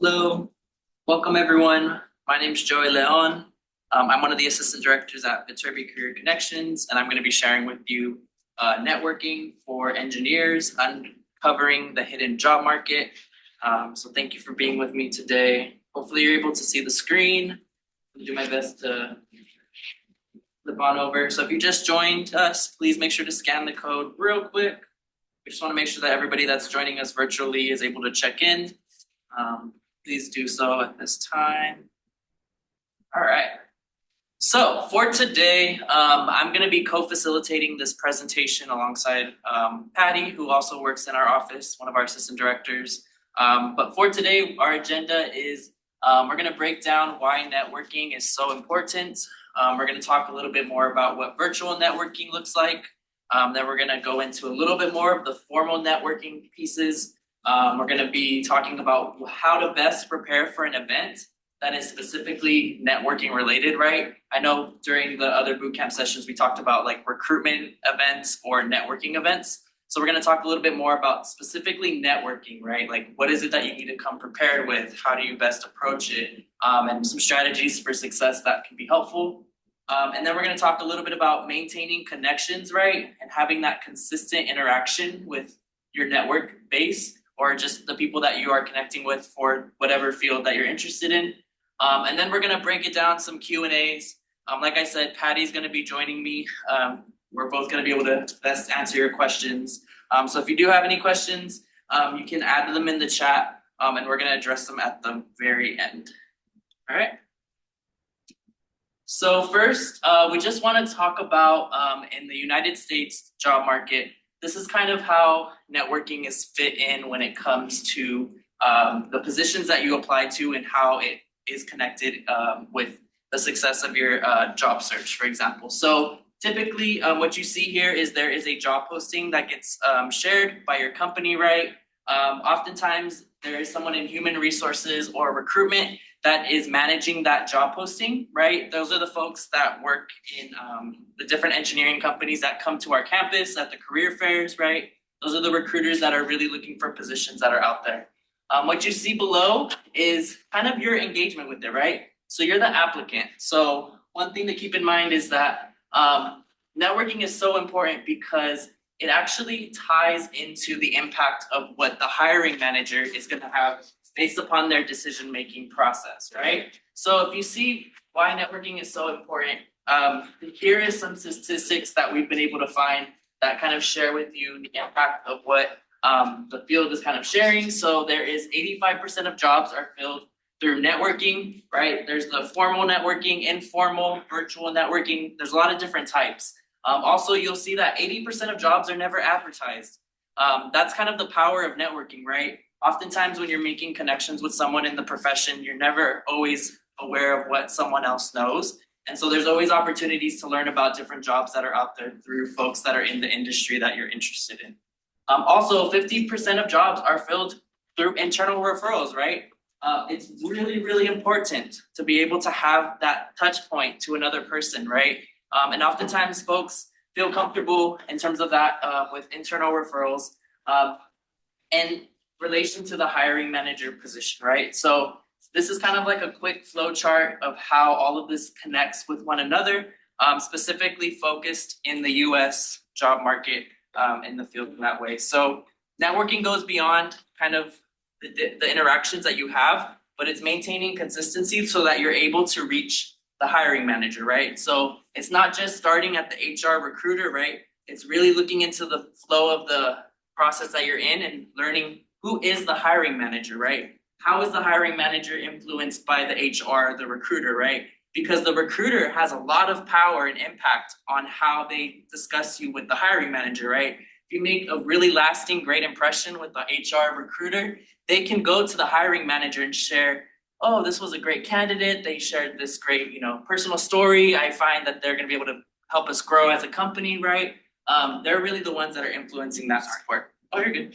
Hello, welcome everyone. My name is Joey Leon. I'm one of the assistant directors at Viterbi Career Connections, and I'm going to be sharing with you networking for engineers, uncovering the hidden job market. So thank you for being with me today. Hopefully you're able to see the screen. I'll do my best to flip on over. So if you just joined us, please make sure to scan the code real quick. We just want to make sure that everybody that's joining us virtually is able to check in. Please do so at this time. All right. So for today, I'm going to be co-facilitating this presentation alongside Patty, who also works in our office, one of our assistant directors. But for today, our agenda is we're going to break down why networking is so important. We're going to talk a little bit more about what virtual networking looks like. Then we're going to go into a little bit more of the formal networking pieces. We're going to be talking about how to best prepare for an event that is specifically networking related, right? I know during the other bootcamp sessions, we talked about like recruitment events or networking events. So we're going to talk a little bit more about specifically networking, right? Like what is it that you need to come prepared with? How do you best approach it? And some strategies for success that can be helpful. And then we're going to talk a little bit about maintaining connections, right? And having that consistent interaction with your network base or just the people that you are connecting with for whatever field that you're interested in. And then we're going to break it down some Q&As. Like I said, Patty's going to be joining me. We're both going to be able to best answer your questions. So if you do have any questions, you can add them in the chat, and we're going to address them at the very end. All right. So first, we just want to talk about in the United States job market, this is kind of how networking is fit in when it comes to the positions that you apply to and how it is connected with the success of your job search, for example. So typically what you see here is there is a job posting that gets shared by your company, right? Oftentimes there is someone in human resources or recruitment that is managing that job posting, right? Those are the folks that work in the different engineering companies that come to our campus at the career fairs, right? Those are the recruiters that are really looking for positions that are out there. What you see below is kind of your engagement with it, right? So you're the applicant. So one thing to keep in mind is that networking is so important because it actually ties into the impact of what the hiring manager is going to have based upon their decision-making process, right? So if you see why networking is so important, here is some statistics that we've been able to find that kind of share with you the impact of what the field is kind of sharing. So there is 85% of jobs are filled through networking, right? There's the formal networking, informal, virtual networking. There's a lot of different types. Also, you'll see that 80% of jobs are never advertised. That's kind of the power of networking, right? Oftentimes when you're making connections with someone in the profession, you're never always aware of what someone else knows. And so there's always opportunities to learn about different jobs that are out there through folks that are in the industry that you're interested in. Also, 50% of jobs are filled through internal referrals, right? It's really, really important to be able to have that touch point to another person, right? And oftentimes folks feel comfortable in terms of that with internal referrals in relation to the hiring manager position, right? So this is kind of like a quick flow chart of how all of this connects with one another, specifically focused in the US job market in the field in that way. So networking goes beyond kind of the interactions that you have, but it's maintaining consistency so that you're able to reach the hiring manager, right? So it's not just starting at the HR recruiter, right? It's really looking into the flow of the process that you're in and learning who is the hiring manager, right? How is the hiring manager influenced by the HR, the recruiter, right? Because the recruiter has a lot of power and impact on how they discuss you with the hiring manager, right? If you make a really lasting, great impression with the HR recruiter, they can go to the hiring manager and share, oh, this was a great candidate. They shared this great, personal story. I find that they're going to be able to help us grow as a company, right? They're really the ones that are influencing that support. Oh, you're good.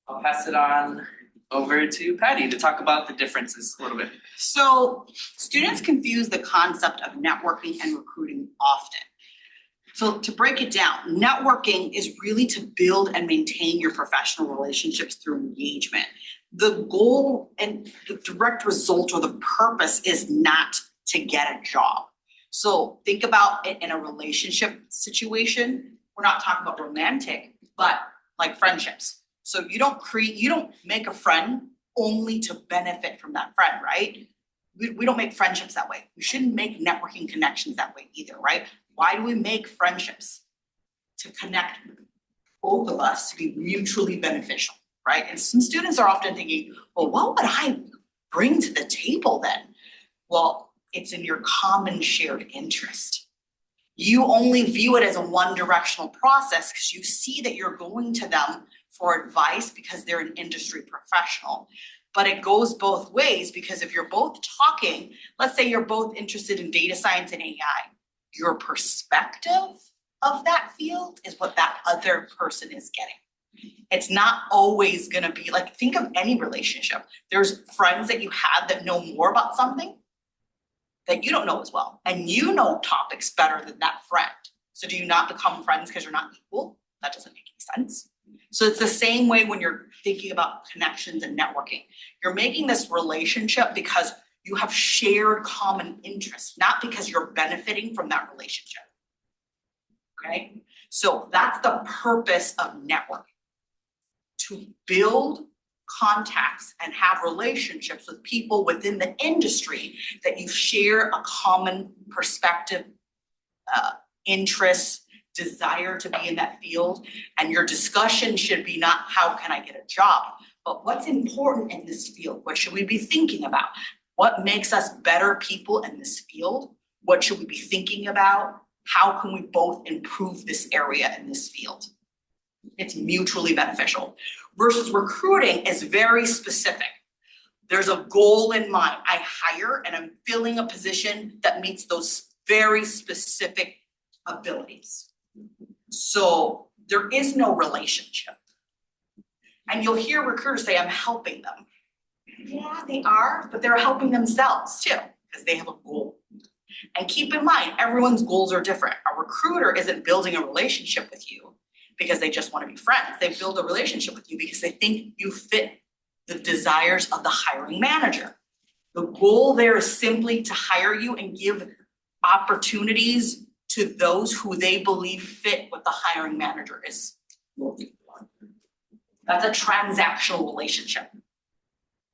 I'll pass it on over to Patty to talk about the differences a little bit. So students confuse the concept of networking and recruiting often. So to break it down, networking is really to build and maintain your professional relationships through engagement. The goal and the direct result or the purpose is not to get a job. So think about it in a relationship situation. We're not talking about romantic, but like friendships. So you don't make a friend only to benefit from that friend, right? We don't make friendships that way. We shouldn't make networking connections that way either, right? Why do we make friendships? To connect both of us to be mutually beneficial, right? And some students are often thinking, well, what would I bring to the table then? Well, it's in your common shared interest. You only view it as a one-directional process because you see that you're going to them for advice because they're an industry professional. But it goes both ways because if you're both talking, let's say you're both interested in data science and AI, your perspective of that field is what that other person is getting. It's not always gonna be like, think of any relationship. There's friends that you have that know more about something that you don't know as well. And you know topics better than that friend. So do you not become friends because you're not equal? That doesn't make any sense. So it's the same way when you're thinking about connections and networking. You're making this relationship because you have shared common interests, not because you're benefiting from that relationship. Okay? So that's the purpose of networking. To build contacts and have relationships with people within the industry that you share a common perspective, interests, desire to be in that field. And your discussion should be not how can I get a job, but what's important in this field? What should we be thinking about? What makes us better people in this field? What should we be thinking about? How can we both improve this area in this field? It's mutually beneficial. Versus recruiting is very specific. There's a goal in mind. I hire and I'm filling a position that meets those very specific abilities. So there is no relationship. And you'll hear recruiters say, I'm helping them. Yeah, they are, but they're helping themselves too, because they have a goal. And keep in mind, everyone's goals are different. A recruiter isn't building a relationship with you because they just want to be friends. They build a relationship with you because they think you fit the desires of the hiring manager. The goal there is simply to hire you and give opportunities to those who they believe fit what the hiring manager is looking for. That's a transactional relationship.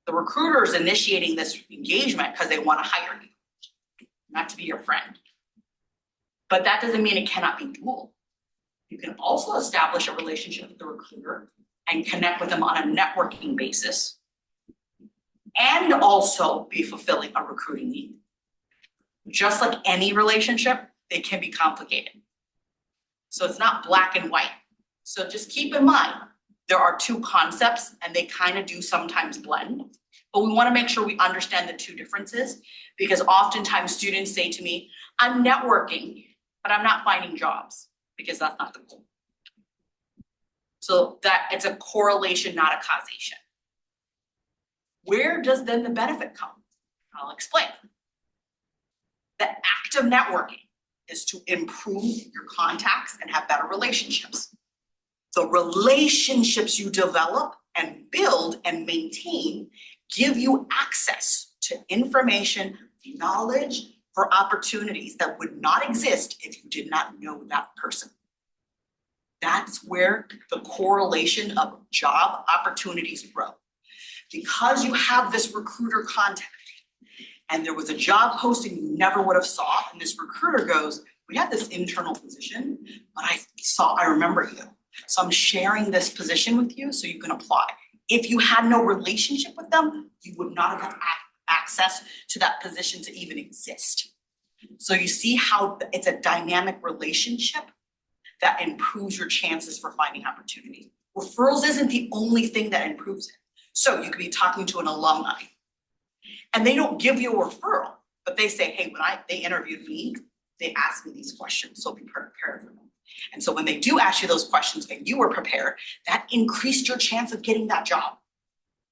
The recruiter is initiating this engagement because they want to hire you, not to be your friend. But that doesn't mean it cannot be dual. You can also establish a relationship with the recruiter and connect with them on a networking basis and also be fulfilling a recruiting need. Just like any relationship, they can be complicated. So it's not black and white. So just keep in mind, there are two concepts and they kind of do sometimes blend, but we want to make sure we understand the two differences because oftentimes students say to me, I'm networking, but I'm not finding jobs because that's not the goal. So that it's a correlation, not a causation. Where does then the benefit come? I'll explain. The act of networking is to improve your contacts and have better relationships. The relationships you develop and build and maintain give you access to information, knowledge for opportunities that would not exist if you did not know that person. That's where the correlation of job opportunities grow. Because you have this recruiter contact and there was a job posting you never would have saw, and this recruiter goes, we have this internal position, but I remember you. So I'm sharing this position with you so you can apply. If you had no relationship with them, you would not have had access to that position to even exist. So you see how it's a dynamic relationship that improves your chances for finding opportunity. Referrals isn't the only thing that improves it. So you could be talking to an alumni and they don't give you a referral, but they say, hey, when they interviewed me, they asked me these questions, so be prepared for them. And so when they do ask you those questions and you were prepared, that increased your chance of getting that job.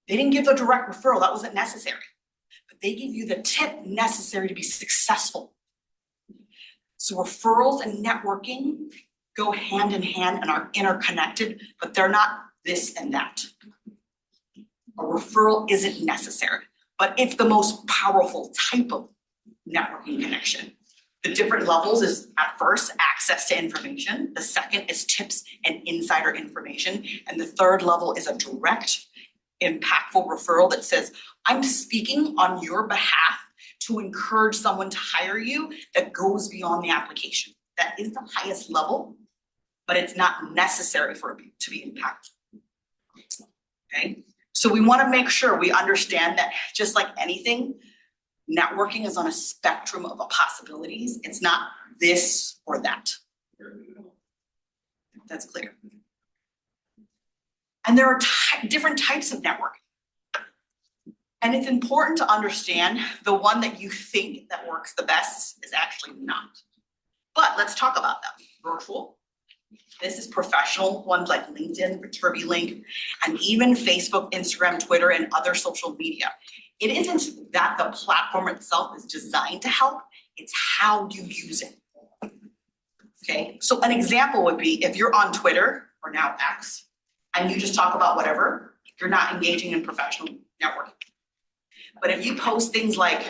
They didn't give a direct referral, that wasn't necessary, but they give you the tip necessary to be successful. So referrals and networking go hand in hand and are interconnected, but they're not this and that. A referral isn't necessary, but it's the most powerful type of networking connection. The different levels is at first access to information, the second is tips and insider information, and the third level is a direct, impactful referral that says, I'm speaking on your behalf to encourage someone to hire you that goes beyond the application. That is the highest level, but it's not necessary for it to be impactful. Okay, so we want to make sure we understand that just like anything, networking is on a spectrum of possibilities. It's not this or that. That's clear. And there are different types of networking. And it's important to understand the one that you think that works the best is actually not. But let's talk about them. Virtual. This is professional ones like LinkedIn, TurbyLink, and even Facebook, Instagram, Twitter, and other social media. It isn't that the platform itself is designed to help, it's how you use it. Okay, so an example would be if you're on Twitter, or now X, and you just talk about whatever, you're not engaging in professional networking. But if you post things like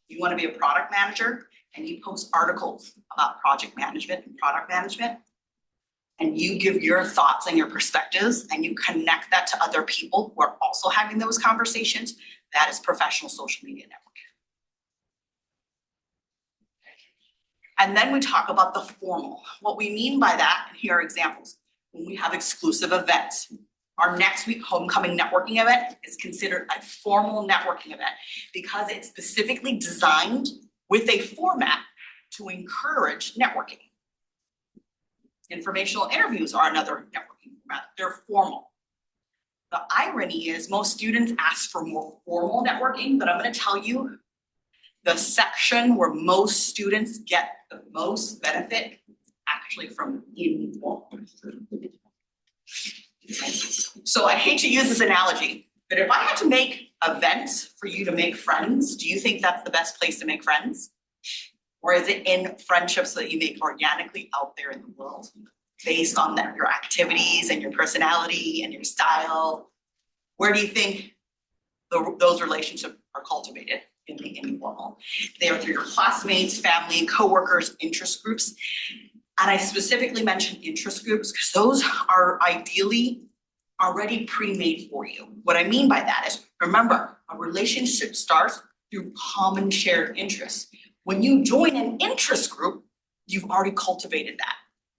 you want to be a product manager and you post articles about project management and product management, and you give your thoughts and your perspectives and you connect that to other people who are also having those conversations, that is professional social media networking. And then we talk about the formal. What we mean by that, and here are examples. When we have exclusive events, our next week homecoming networking event is considered a formal networking event because it's specifically designed with a format to encourage networking. Informational interviews are another networking format. They're formal. The irony is most students ask for more formal networking, but I'm going to tell you the section where most students get the most benefit actually from informal. So I hate to use this analogy, but if I had to make events for you to make friends, do you think that's the best place to make friends? Or is it in friendships that you make organically out there in the world based on your activities and your personality and your style? Where do you think those relationships are cultivated? In the informal. They are through your classmates, family, coworkers, interest groups. And I specifically mentioned interest groups because those are ideally already pre-made for you. What I mean by that is, remember, a relationship starts through common shared interests. When you join an interest group, you've already cultivated that.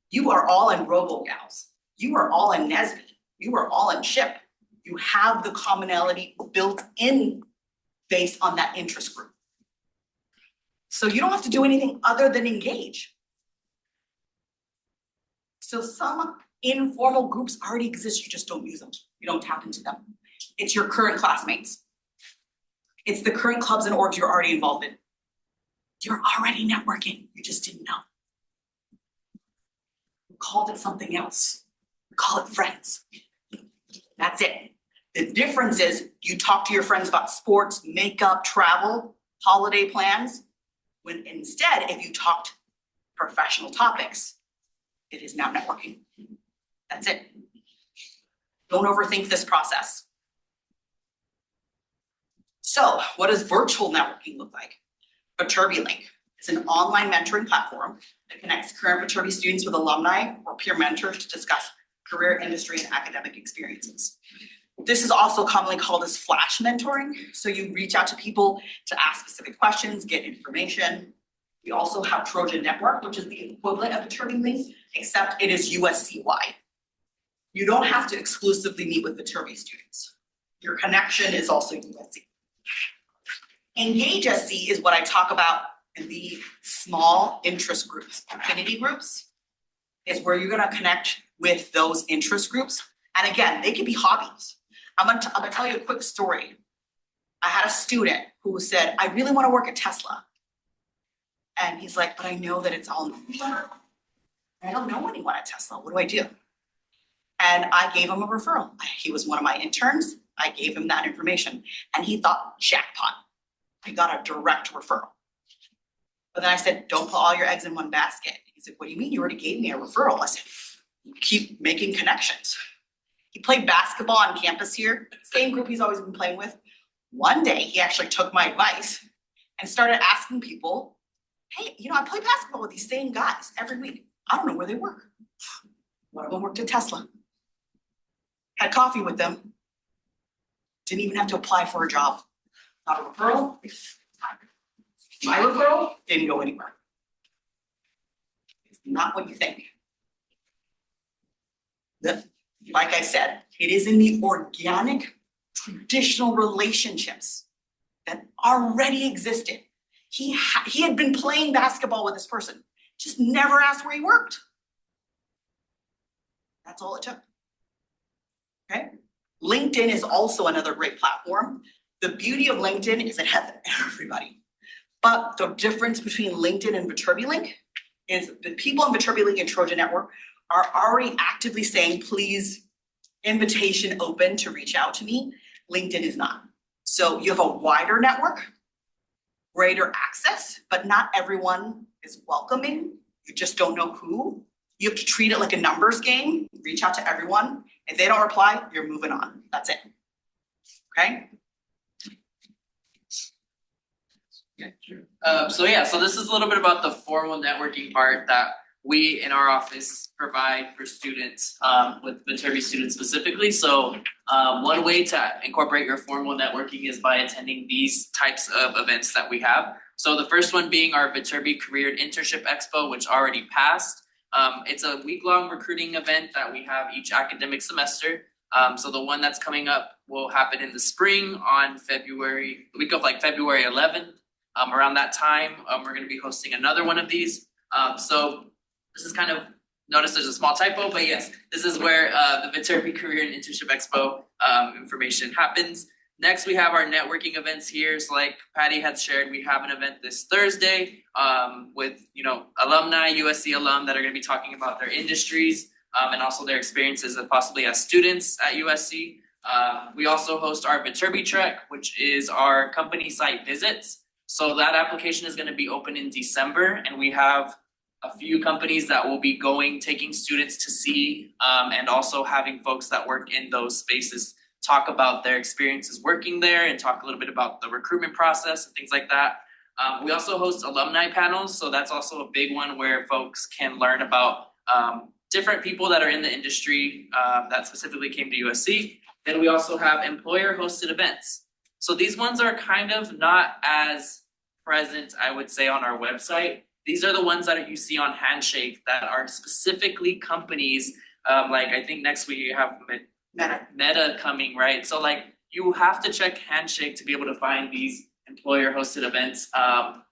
You are all in RoboGals. You are all in NSBE. You are all in SHIP. You have the commonality built in based on that interest group. So you don't have to do anything other than engage. So some informal groups already exist, you just don't use them. You don't tap into them. It's your current classmates. It's the current clubs and orgs you're already involved in. You're already networking, you just didn't know. We called it something else. We call it friends. That's it. The difference is you talk to your friends about sports, makeup, travel, holiday plans, when instead, if you talked professional topics, it is now networking. That's it. Don't overthink this process. So what does virtual networking look like? Viterbi is an online mentoring platform that connects current Viterbi students with alumni or peer mentors to discuss career, industry, and academic experiences. This is also commonly called as flash mentoring. So you reach out to people to ask specific questions, get information. We also have Trojan Network, which is the equivalent of Viterbi, except it is USC-wide. You don't have to exclusively meet with Viterbi students. Your connection is also USC. Engage SC is what I talk about in the small interest groups. Affinity groups is where you're gonna connect with those interest groups. And again, they can be hobbies. I'm gonna tell you a quick story. I had a student who said, I really wanna work at Tesla. And he's like, but I know that it's all I don't know anyone at Tesla, what do I do? And I gave him a referral. He was one of my interns. I gave him that information and he thought, jackpot, I got a direct referral. But then I said, don't put all your eggs in one basket. He said, what do you mean? You already gave me a referral. I said, keep making connections. He played basketball on campus here, same group he's always been playing with. One day, he actually took my advice and started asking people, hey, I play basketball with these same guys every week. I don't know where they work. One of them worked at Tesla. Had coffee with them. Didn't even have to apply for a job. Not a referral. My referral didn't go anywhere. It's not what you think. Like I said, it is in the organic, traditional relationships that already existed. He had been playing basketball with this person, just never asked where he worked. That's all it took. Okay? LinkedIn is also another great platform. The beauty of LinkedIn is it has everybody. But the difference between LinkedIn and ViterbiLink is the people in ViterbiLink and Trojan Network are already actively saying, please, invitation open to reach out to me. LinkedIn is not. So you have a wider network, greater access, but not everyone is welcoming. You just don't know who. You have to treat it like a numbers game, reach out to everyone. If they don't reply, you're moving on. That's it. Okay? So this is a little bit about the formal networking part that we in our office provide for students, with Viterbi students specifically. So one way to incorporate your formal networking is by attending these types of events that we have. So the first one being our Viterbi Career Internship Expo, which already passed. It's a week-long recruiting event that we have each academic semester. So the one that's coming up will happen in the spring on the week of February 11th. Around that time, we're going to be hosting another one of these. So this is kind of, notice there's a small typo, but yes, this is where the Viterbi Career and Internship Expo information happens. Next, we have our networking events here. So like Patty had shared, we have an event this Thursday with alumni, USC alum that are going to be talking about their industries and also their experiences possibly as students at USC. We also host our Viterbi Trek, which is our company site visits. So that application is going to be open in December, and we have a few companies that will be taking students to see, and also having folks that work in those spaces talk about their experiences working there and talk a little bit about the recruitment process and things like that. We also host alumni panels, so that's also a big one where folks can learn about different people that are in the industry that specifically came to USC. Then we also have employer-hosted events. So these ones are kind of not as present, I would say, on our website. These are the ones that you see on Handshake that are specifically companies. Like I think next week you have Meta coming, right? So you have to check Handshake to be able to find these employer-hosted events,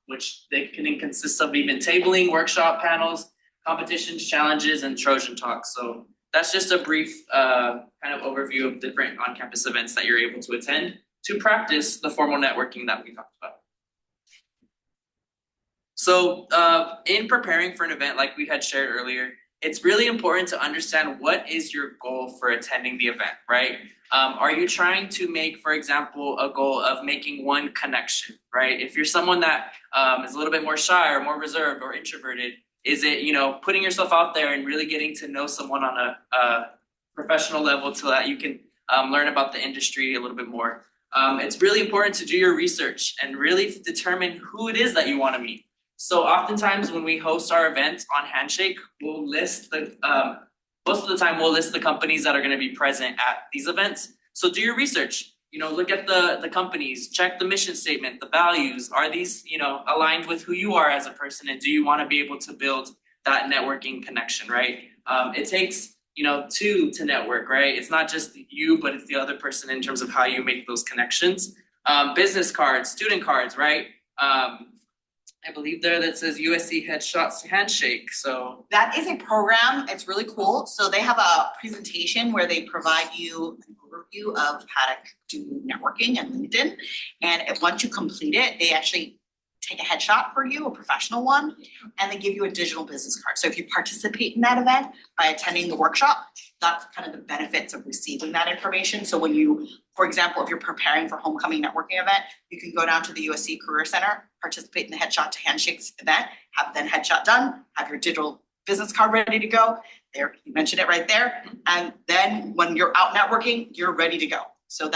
which they can consist of even tabling, workshop panels, competitions, challenges, and Trojan Talks. So that's just a brief kind of overview of different on-campus events that you're able to attend to practice the formal networking that we talked about. So in preparing for an event like we had shared earlier, it's really important to understand what is your goal for attending the event, right? Are you trying to make, for example, a goal of making one connection, right? If you're someone that is a little bit more shy or more reserved or introverted, is it, putting yourself out there and really getting to know someone on a professional level so that you can learn about the industry a little bit more? It's really important to do your research and really determine who it is that you want to meet. So oftentimes when we host our events on Handshake, we'll list most of the time we'll list the companies that are going to be present at these events. So do your research. Look at the companies, check the mission statement, the values. Are these, aligned with who you are as a person, and do you want to be able to build that networking connection, right? It takes, two to network, right? It's not just you, but it's the other person in terms of how you make those connections. Business cards, student cards, right? I believe there that says USC Headshots to Handshake. So that is a program. It's really cool. So they have a presentation where they provide you an overview of how to do networking and LinkedIn. And once you complete it, they actually take a headshot for you, a professional one, and they give you a digital business card. So if you participate in that event by attending the workshop, that's kind of the benefits of receiving that information. So when you, for example, if you're preparing for homecoming networking event, you can go down to the USC Career Center, participate in the Headshot to Handshakes event, have then headshot done, have your digital business card ready to go. There, you mentioned it right there. And then when you're out networking, you're ready to go. So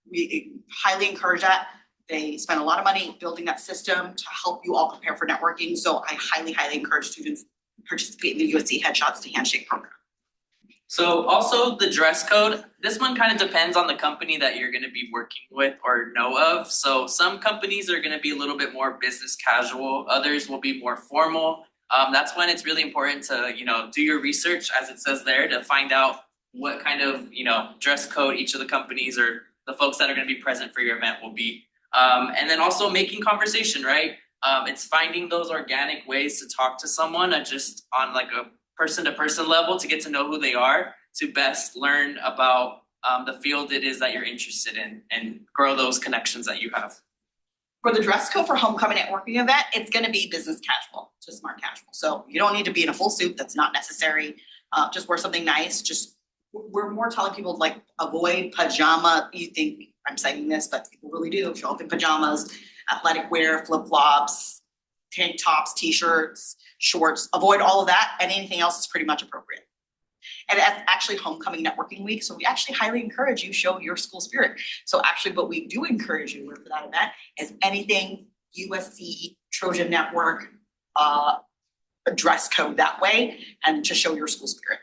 we highly encourage that. They spend a lot of money building that system to help you all prepare for networking. So I highly, highly encourage students to participate in the USC Headshots to Handshake program. So also the dress code, this one kind of depends on the company that you're gonna be working with or know of. So some companies are gonna be a little bit more business casual, others will be more formal. That's when it's really important to, do your research, as it says there, to find out what kind of, dress code each of the companies or the folks that are gonna be present for your event will be. And then also making conversation, right? It's finding those organic ways to talk to someone just on like a person-to-person level to get to know who they are, to best learn about the field it is that you're interested in and grow those connections that you have. For the dress code for homecoming networking event, it's gonna be business casual to smart casual. So you don't need to be in a full suit, that's not necessary. Just wear something nice. We're more telling people like avoid pajama. You think I'm saying this, but people really do. Show up in pajamas, athletic wear, flip-flops, tank tops, t-shirts, shorts. Avoid all of that, and anything else is pretty much appropriate. And it's actually homecoming networking week, so we actually highly encourage you show your school spirit. So actually what we do encourage you with for that event is anything USC, Trojan Network, a dress code that way, and to show your school spirit.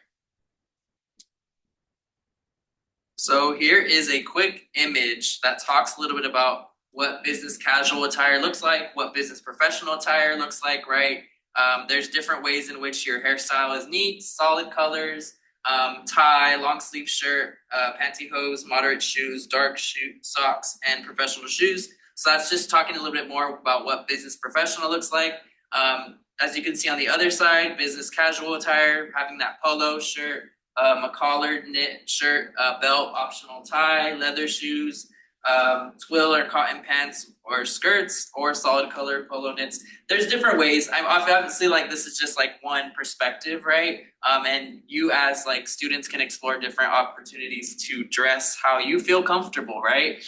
So here is a quick image that talks a little bit about what business casual attire looks like, what business professional attire looks like, right? There's different ways in which your hairstyle is neat, solid colors, tie, long sleeve shirt, pantyhose, moderate shoes, dark socks, and professional shoes. So that's just talking a little bit more about what business professional looks like. As you can see on the other side, business casual attire, having that polo shirt, a collared knit shirt, belt, optional tie, leather shoes, twill or cotton pants or skirts, or solid color polo knits. There's different ways. I'm obviously like this is just like one perspective, right? And you as like students can explore different opportunities to dress how you feel comfortable, right?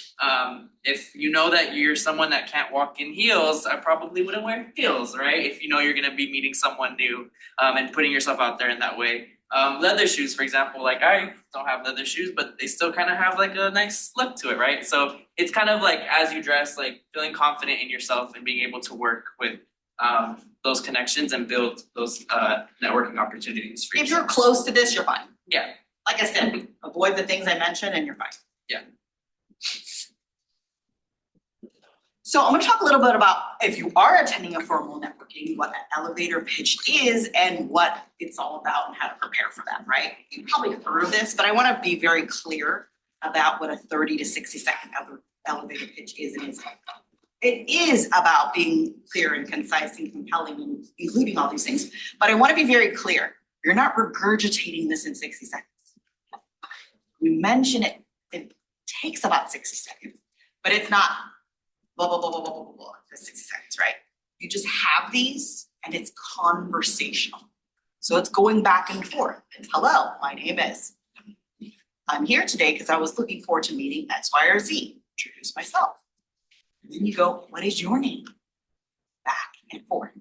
If you know that you're someone that can't walk in heels, I probably wouldn't wear heels, right? If you know you're gonna be meeting someone new, and putting yourself out there in that way. Leather shoes, for example, like I don't have leather shoes, but they still kind of have like a nice look to it, right? So it's kind of like as you dress, like feeling confident in yourself and being able to work with those connections and build those networking opportunities for If yourself. you're close to this, you're fine. Yeah. Like I said, avoid the things I mentioned and you're fine. Yeah. So I'm gonna talk a little bit about if you are attending a formal networking, what an elevator pitch is and what it's all about and how to prepare for that, right? You've probably heard of this, but I wanna be very clear about what a 30 to 60-second elevator pitch is and isn't. It is about being clear and concise and compelling and including all these things, but I wanna be very clear. You're not regurgitating this in 60 seconds. We mention it takes about 60 seconds, but it's not blah, blah, blah, blah, blah, blah, blah, for 60 seconds, right? You just have these and it's conversational. So it's going back and forth. It's hello, my name is. I'm here today because I was looking forward to meeting X, Y, or Z. Introduce myself. And then you go, what is your name? Back and forth.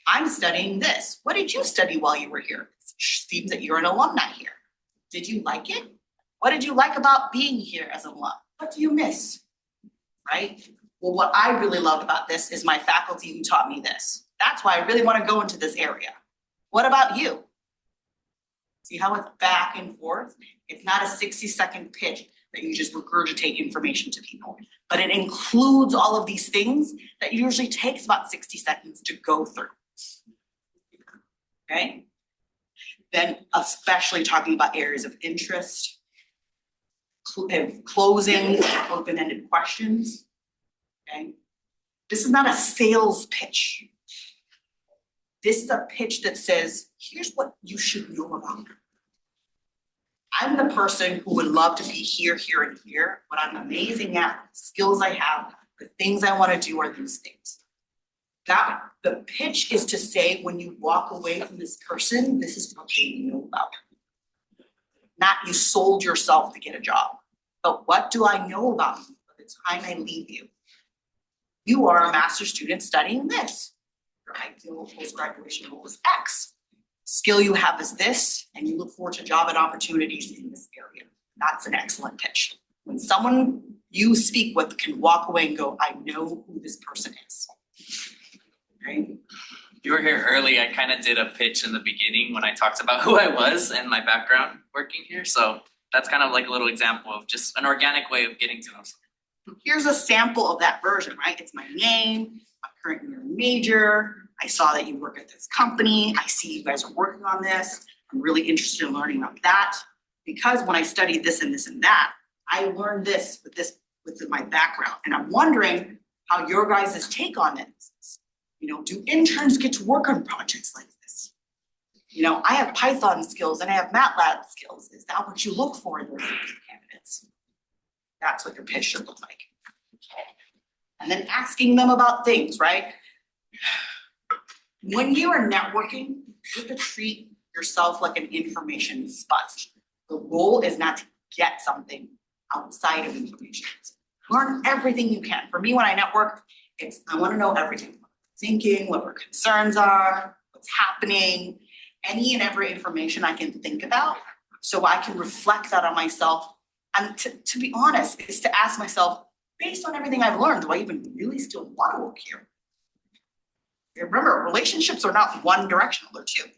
I'm studying this. What did you study while you were here? It seems that you're an alumni here. Did you like it? What did you like about being here as an alum? What do you miss? Right? Well, what I really loved about this is my faculty who taught me this. That's why I really want to go into this area. What about you? See how it's back and forth? It's not a 60-second pitch that you just regurgitate information to people, but it includes all of these things that usually takes about 60 seconds to go through. Okay? Then especially talking about areas of interest, closing, open-ended questions. Okay? This is not a sales pitch. This is a pitch that says, here's what you should know about me. I'm the person who would love to be here, here, and here. What I'm amazing at, skills I have, the things I want to do are these things. The pitch is to say when you walk away from this person, this is what they know about. Not you sold yourself to get a job, but what do I know about you by the time I leave you? You are a master's student studying this. Your ideal post-graduation goal is X. Skill you have is this, and you look forward to job and opportunities in this area. That's an excellent pitch. When someone you speak with can walk away and go, I know who this person is. Right? You were here early, I kind of did a pitch in the beginning when I talked about who I was and my background working here. So that's kind of like a little example of just an organic way of getting to know someone. Here's a sample of that version, right? It's my name, my current year major. I saw that you work at this company. I see you guys are working on this. I'm really interested in learning about that. Because when I studied this and this and that, I learned this with my background. And I'm wondering how your guys' take on it is. You know, do interns get to work on projects like this? You know, I have Python skills and I have MATLAB skills. Is that what you look for in those candidates? That's what your pitch should look like. And then asking them about things, right? When you are networking, you have to treat yourself like an information sponge. The goal is not to get something outside of information. Learn everything you can. For me, when I network, I want to know everything. Thinking, what our concerns are, what's happening, any and every information I can think about, so I can reflect that on myself. And to be honest, is to ask myself, based on everything I've learned, do I even really still want to work here? Remember, relationships are not one directional, they're two.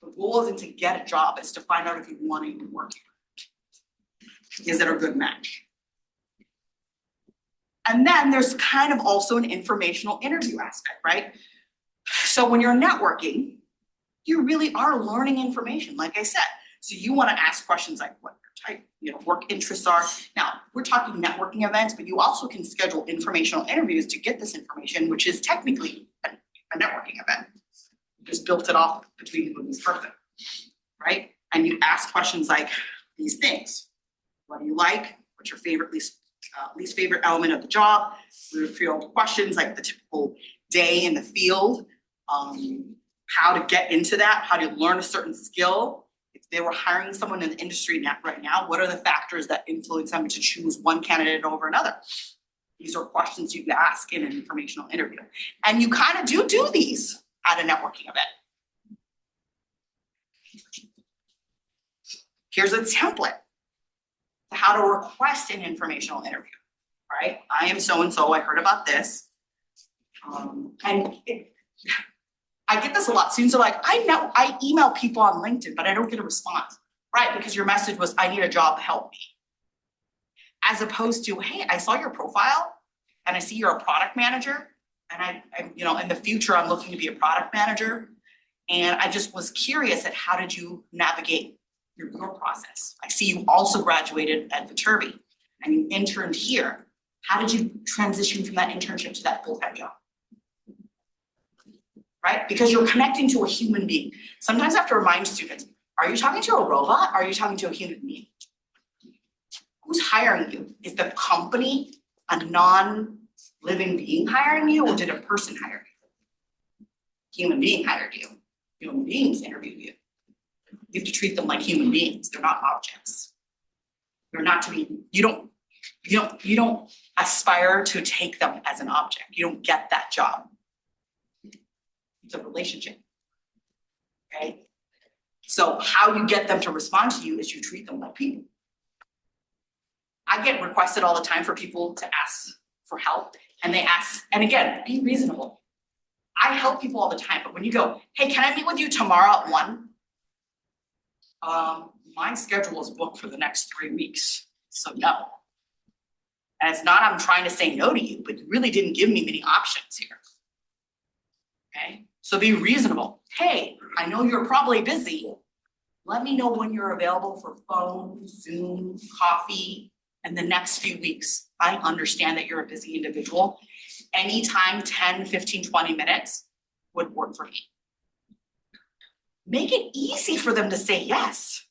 The goal isn't to get a job, it's to find out if you want to even work here. Is it a good match? And then there's kind of also an informational interview aspect, right? So when you're networking, you really are learning information, like I said. So you want to ask questions like what your type, work interests are. Now, we're talking networking events, but you also can schedule informational interviews to get this information, which is technically a networking event. You just built it off between you and this person, right? And you ask questions like these things. What do you like? What's your favorite, least favorite element of the job? We would field questions like the typical day in the field, how to get into that, how to learn a certain skill. If they were hiring someone in the industry right now, what are the factors that influence them to choose one candidate over another? These are questions you ask in an informational interview. And you kind of do these at a networking event. Here's a template to how to request an informational interview, right? I am so-and-so, I heard about this. I get this a lot. Students are like, I email people on LinkedIn, but I don't get a response, right? Because your message was, I need a job, help me. As opposed to, hey, I saw your profile and I see you're a product manager. And I in the future, I'm looking to be a product manager. And I just was curious at how did you navigate your process? I see you also graduated at Viterbi and you interned here. How did you transition from that internship to that full-time job? Right? Because you're connecting to a human being. Sometimes I have to remind students, are you talking to a robot? Or are you talking to a human being? Who's hiring you? Is the company a non-living being hiring you, or did a person hire you? Human being hired you. Human beings interviewed you. You have to treat them like human beings. They're not objects. They're not to be, you don't aspire to take them as an object. You don't get that job. It's a relationship. Okay? So how you get them to respond to you is you treat them like people. I get requested all the time for people to ask for help, and they ask, and again, be reasonable. I help people all the time, but when you go, hey, can I meet with you tomorrow at 1? My schedule is booked for the next 3 weeks, so no. And it's not I'm trying to say no to you, but you really didn't give me many options here. Okay, so be reasonable. Hey, I know you're probably busy. Let me know when you're available for phone, Zoom, coffee, in the next few weeks. I understand that you're a busy individual. Anytime 10, 15, 20 minutes would work for me. Make it easy for them to say yes.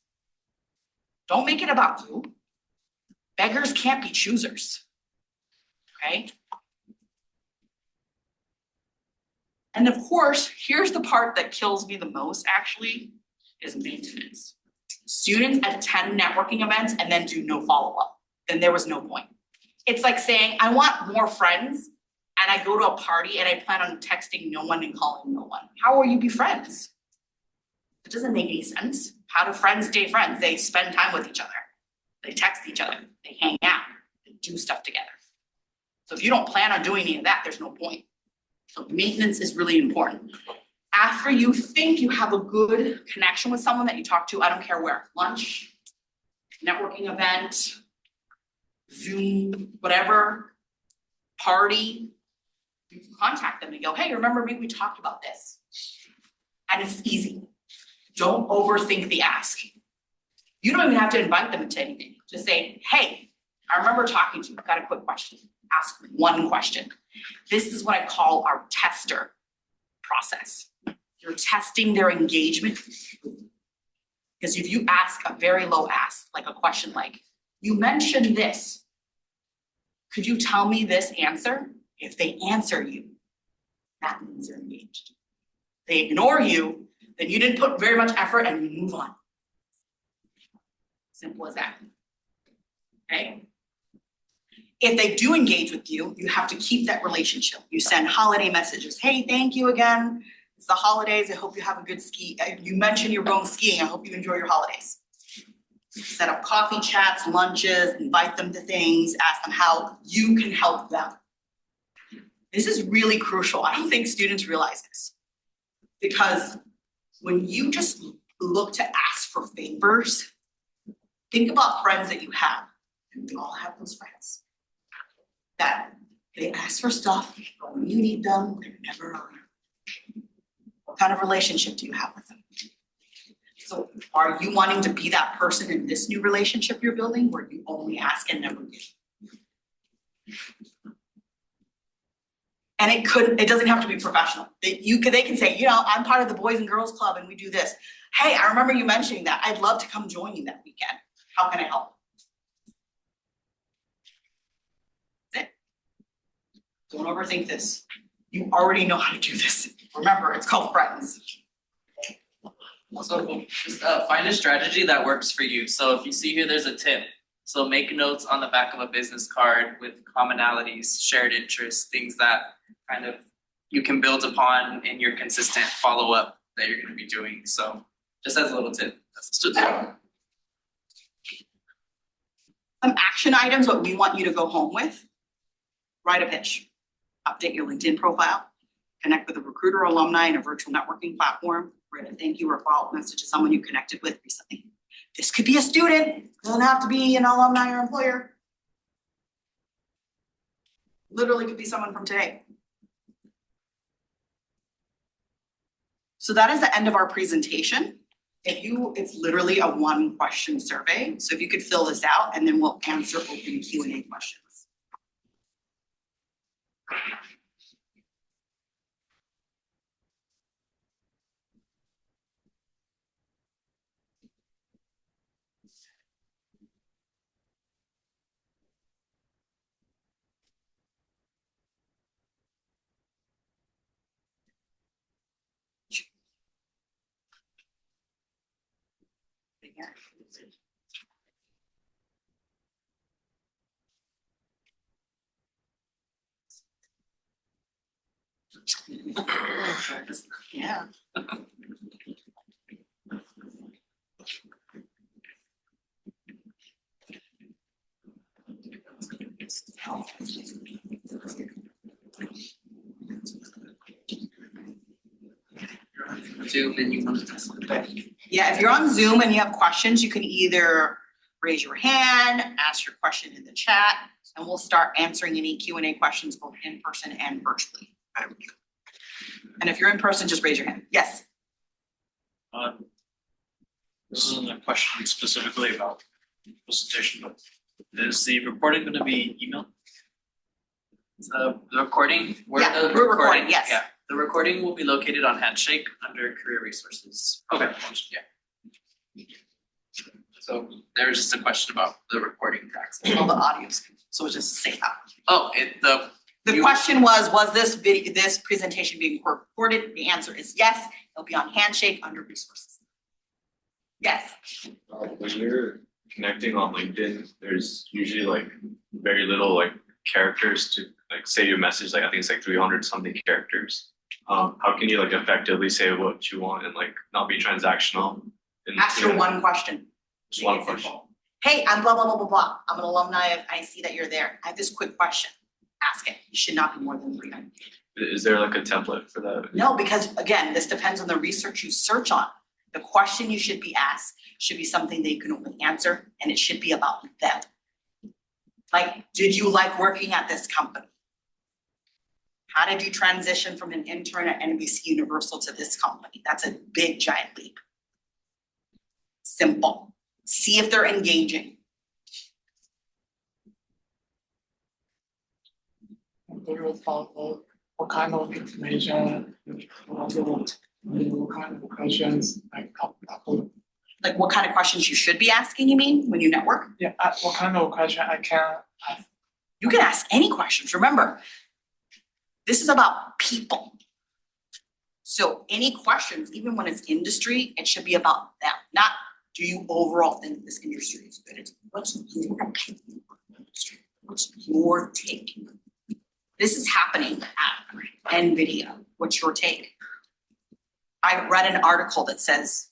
Don't make it about you. Beggars can't be choosers, okay? And of course, here's the part that kills me the most actually, is maintenance. Students attend networking events and then do no follow-up. Then there was no point. It's like saying, I want more friends, and I go to a party and I plan on texting no one and calling no one. How will you be friends? It doesn't make any sense. How do friends stay friends? They spend time with each other. They text each other. They hang out. They do stuff together. So if you don't plan on doing any of that, there's no point. So maintenance is really important. After you think you have a good connection with someone that you talk to, I don't care where, lunch, networking event, Zoom, whatever, party, you can contact them and go, hey, remember me? We talked about this. And it's easy. Don't overthink the ask. You don't even have to invite them into anything. Just say, hey, I remember talking to you. I've got a quick question. Ask one question. This is what I call our tester process. You're testing their engagement. Because if you ask a very low ask, like a question like, you mentioned this. Could you tell me this answer? If they answer you, that means they're engaged. They ignore you, then you didn't put very much effort and you move on. Simple as that. Okay? If they do engage with you, you have to keep that relationship. You send holiday messages. Hey, thank you again. It's the holidays. I hope you have a good ski. You mentioned you're going skiing. I hope you enjoy your holidays. Set up coffee chats, lunches, invite them to things, ask them how you can help them. This is really crucial. I don't think students realize this. Because when you just look to ask for favors, think about friends that you have. And we all have those friends. That they ask for stuff, but when you need them, they're never around. What kind of relationship do you have with them? So are you wanting to be that person in this new relationship you're building where you only ask and never give? And it doesn't have to be professional. They can say, you know, I'm part of the Boys and Girls Club and we do this. Hey, I remember you mentioning that. I'd love to come join you that weekend. How can I help? That's it. Don't overthink this. You already know how to do this. Remember, it's called friends. So just find a strategy that works for you. So if you see here, there's a tip. So make notes on the back of a business card with commonalities, shared interests, things that kind of you can build upon in your consistent follow-up that you're going to be doing. So just as a little tip, that's just a Some action items, what we want you to go home with. Write a pitch, update your LinkedIn profile, connect with a recruiter or alumni in a virtual networking platform, write a thank you or follow-up message to someone you connected with recently. This could be a student, doesn't have to be an alumni or employer. Literally could be someone from today. So that is the end of our presentation. It's literally a 1-question survey. So if you could fill this out and then we'll answer open Q&A questions. Yeah. Zoom and you want to test it. Yeah, if you're on Zoom and you have questions, you can either raise your hand, ask your question in the chat, and we'll start answering any Q&A questions both in person and virtually. And if you're in person, just raise your hand. Yes. This isn't a question specifically about presentation, but is the recording going to be emailed? The recording? Yeah, we're recording, yes. Yeah, the recording will be located on Handshake under Career Resources. Okay. Yeah. So there's just a question about the recording access. All the audios, so we'll just say that. Oh, The question was this presentation being recorded? The answer is yes. It'll be on Handshake under Resources. Yes. When you're connecting on LinkedIn, there's usually like very little like characters to like say your message, like I think it's like 300 something characters. How can you like effectively say what you want and like not be transactional? And, Ask your one question. Just Make one it question. simple. Hey, I'm blah, blah, blah, blah, blah. I'm an alumni of, I see that you're there. I have this quick question. Ask it. It should not be more than 300. Is there like a template for that? No, because again, this depends on the research you search on. The question you should be asked should be something that you can only answer, and it should be about them. Like, did you like working at this company? How did you transition from an intern at NBC Universal to this company? That's a big giant leap. Simple. See if they're engaging. Do you follow what kind of information, what kind of questions, like couple, Like what kind of questions you should be asking, you mean, when you network? yeah, what kind of question I can ask? You can ask any questions. Remember, this is about people. So any questions, even when it's industry, it should be about them, not do you overall think this industry is good? It's what's your opinion on the industry? What's your take? This is happening at NVIDIA. What's your take? I read an article that says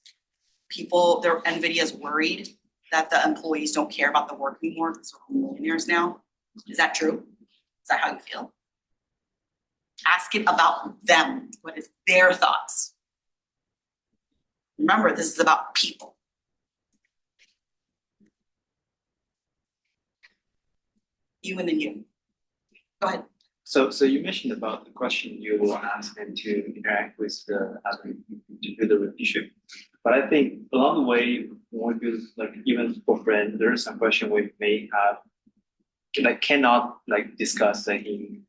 NVIDIA's worried that the employees don't care about the work anymore because we're millionaires now. Is that true? Is that how you feel? Ask it about them. What is their thoughts? Remember, this is about people. You and then you. Go ahead. So you mentioned about the question you will ask them to interact with the other to build a relationship. But I think along the way, when we build like even for friends, there are some question we may have like cannot like discuss like in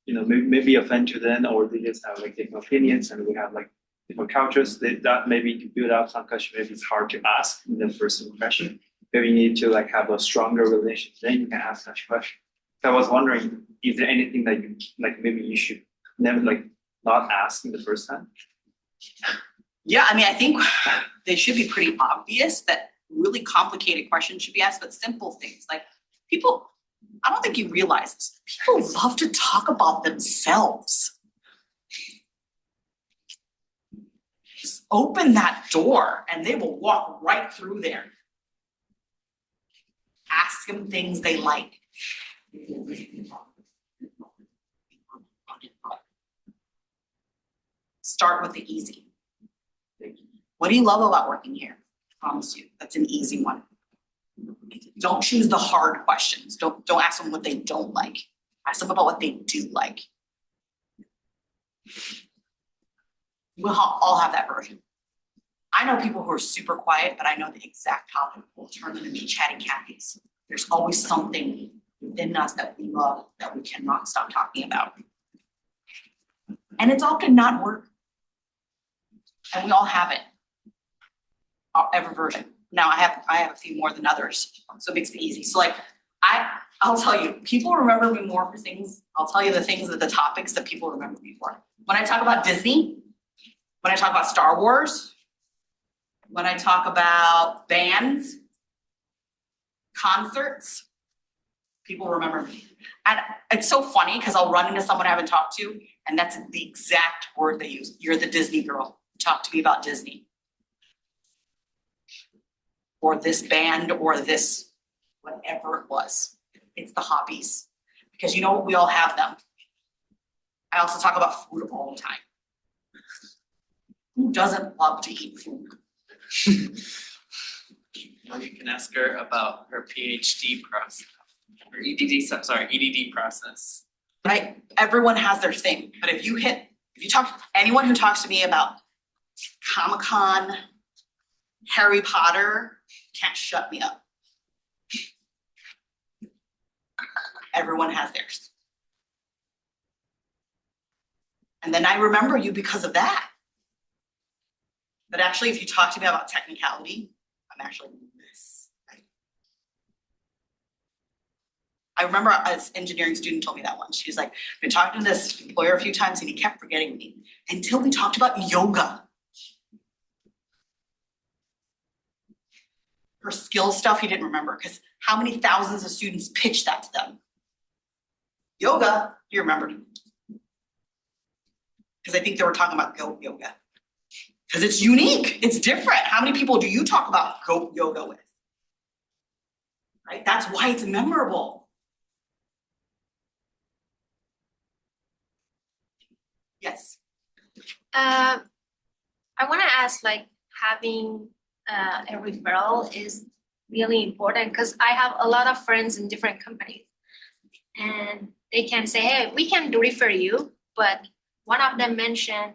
maybe offend to them or they just have like different opinions and we have like different cultures that maybe to build up some question maybe it's hard to ask in the first impression. Maybe you need to like have a stronger relationship, then you can ask such question. So I was wondering, is there anything that you like maybe you should never like not ask in the first time? Yeah, I mean, I think they should be pretty obvious that really complicated questions should be asked, but simple things like people, I don't think you realize this. People love to talk about themselves. Just open that door and they will walk right through there. Ask them things they like. Start with the easy. What do you love about working here? I promise you, that's an easy one. Don't choose the hard questions. Don't ask them what they don't like. Ask them about what they do like. We'll all have that version. I know people who are super quiet, but I know the exact topic will turn them into chatty Cathy's. There's always something within us that we love that we cannot stop talking about. And it's often not work. And we all have it. Every version. Now I have a few more than others, so it makes it easy. So like I'll tell you, people remember me more for things. I'll tell you the topics that people remember me for. When I talk about Disney, when I talk about Star Wars, when I talk about bands, concerts, people remember me. And it's so funny because I'll run into someone I haven't talked to, and that's the exact word they use. You're the Disney girl. Talk to me about Disney. Or this band, or this, whatever it was. It's the hobbies. Because you know what, we all have them. I also talk about food all the time. Who doesn't love to eat food? You can ask her about her PhD process, or EDD process. Right? Everyone has their thing. But if you talk, anyone who talks to me about Comic-Con, Harry Potter, can't shut me up. Everyone has theirs. And then I remember you because of that. But actually, if you talk to me about technicality, I'm actually this. I remember an engineering student told me that once. She was like, I've been talking to this employer a few times and he kept forgetting me until we talked about yoga. Her skill stuff he didn't remember because how many thousands of students pitched that to them? Yoga, you remembered. Because I think they were talking about goat yoga. Because it's unique, it's different. How many people do you talk about goat yoga with? Right, that's why it's memorable. Yes, I wanna ask, like, having a referral is really important, because I have a lot of friends in different companies. And they can say, hey, we can refer you, but one of them mentioned,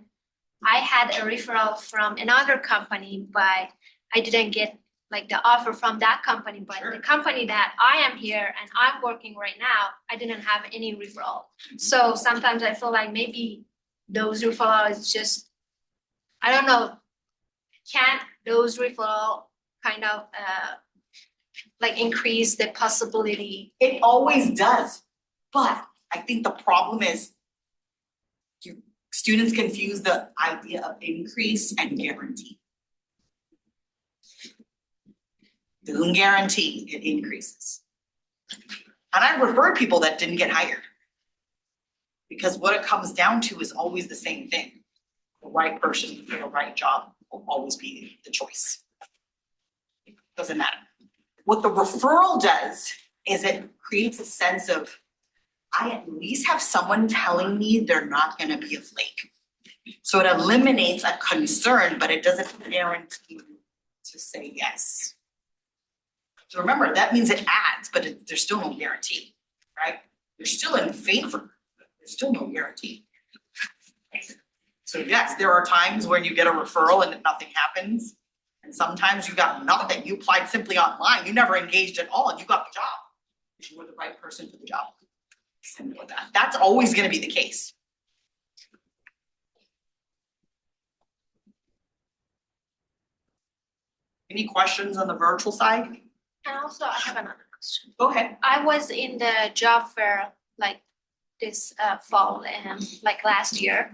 I had a referral from another company, but I didn't get like the offer from that company, but the company that I am here and I'm working right now, I didn't have any referral. So sometimes I feel like maybe those referrals just, I don't know, can those referral kind of like increase the possibility? it always does, but I think the problem is students confuse the idea of increase and guarantee. Doesn't guarantee it increases. And I refer people that didn't get hired. Because what it comes down to is always the same thing. The right person for the right job will always be the choice. Doesn't matter. What the referral does is it creates a sense of, I at least have someone telling me they're not gonna be a flake. So it eliminates a concern, but it doesn't guarantee you to say yes. So remember, that means it adds, but there's still no guarantee, right? You're still in favor, but there's still no guarantee. So yes, there are times when you get a referral and nothing happens. And sometimes you got nothing, you applied simply online, you never engaged at all and you got the job. Because you were the right person for the job. Simple as that. That's always gonna be the case. Any questions on the virtual side? And also I have another question. Go ahead. I was in the job fair like this fall and like last year.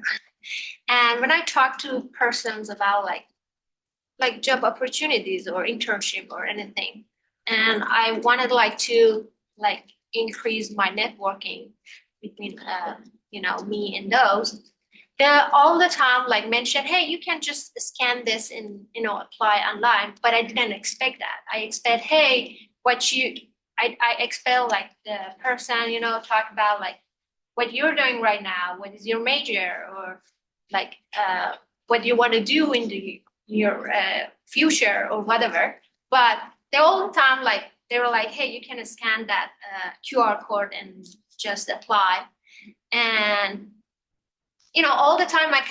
And when I talk to persons about like job opportunities or internship or anything, and I wanted like to like increase my networking between me and those, they all the time like mention, hey, you can just scan this and apply online. But I didn't expect that. I expect, hey, I expect like the person talk about like what you're doing right now, what is your major, or like what you want to do in your future or whatever. But they all the time like they were like, hey, you can scan that QR code and just apply. And all the time my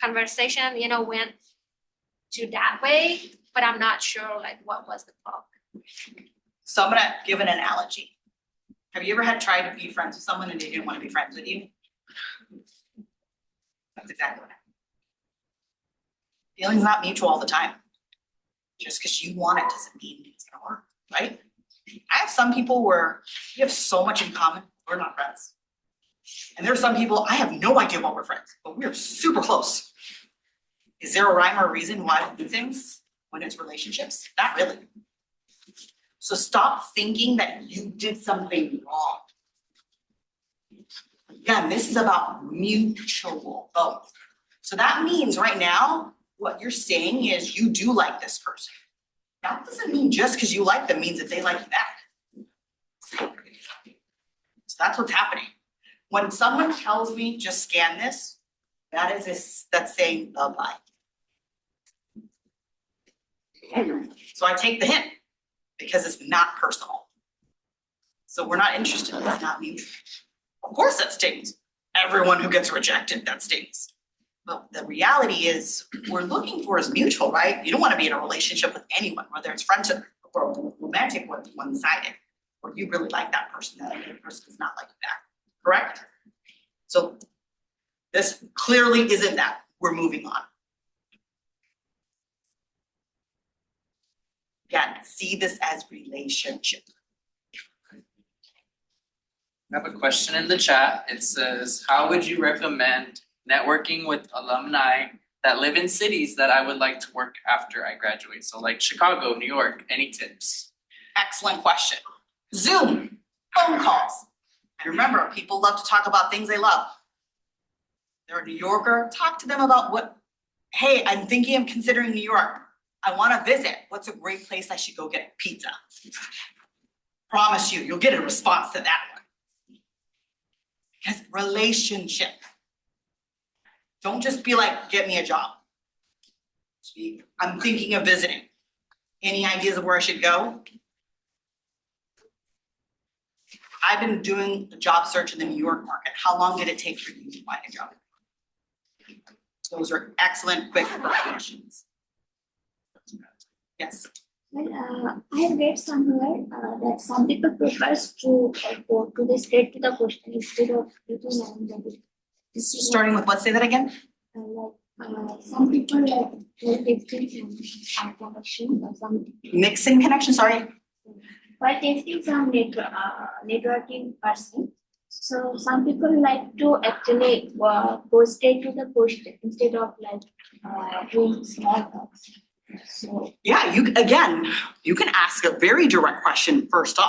conversation went to that way, but I'm not sure like what was the problem. So I'm gonna give an analogy. Have you ever had tried to be friends with someone and they didn't want to be friends with you? That's exactly what happened. Feeling's not mutual all the time. Just because you want it doesn't mean it's gonna work, right? I have some people where we have so much in common, we're not friends. And there are some people, I have no idea why we're friends, but we're super close. Is there a rhyme or reason why we do things when it's relationships? Not really. So stop thinking that you did something wrong. Again, this is about mutual both. So that means right now, what you're saying is you do like this person. That doesn't mean just because you like them means that they like you back. So that's what's happening. When someone tells me just scan this, that's saying bye-bye. So I take the hint because it's not personal. So we're not interested, it's not mutual. Of course that stings. Everyone who gets rejected, that stings. But the reality is we're looking for is mutual, right? You don't want to be in a relationship with anyone, whether it's friendship or romantic or one-sided, or you really like that person, that other person does not like you back. Correct? So this clearly isn't that. We're moving on. Again, see this as relationship. I have a question in the chat. It says, how would you recommend networking with alumni that live in cities that I would like to work after I graduate? So like Chicago, New York, any tips? Excellent question. Zoom, phone calls. And remember, people love to talk about things they love. They're a New Yorker, talk to them about what, hey, I'm thinking of considering New York. I wanna visit. What's a great place I should go get pizza? Promise you, you'll get a response to that one. Because relationship. Don't just be like, get me a job. Just be, I'm thinking of visiting. Any ideas of where I should go? I've been doing a job search in the New York market. How long did it take for you to find a job? Those are excellent, quick questions. Yes. Well, I have read somewhere that some people prefers to go to the straight to the question instead of getting Starting with what, say that again? some people like texting some connection or some Mixing connection, sorry. while texting some networking person. So some people like to actually go straight to the question instead of like doing small talks. So Yeah, you can ask a very direct question first off.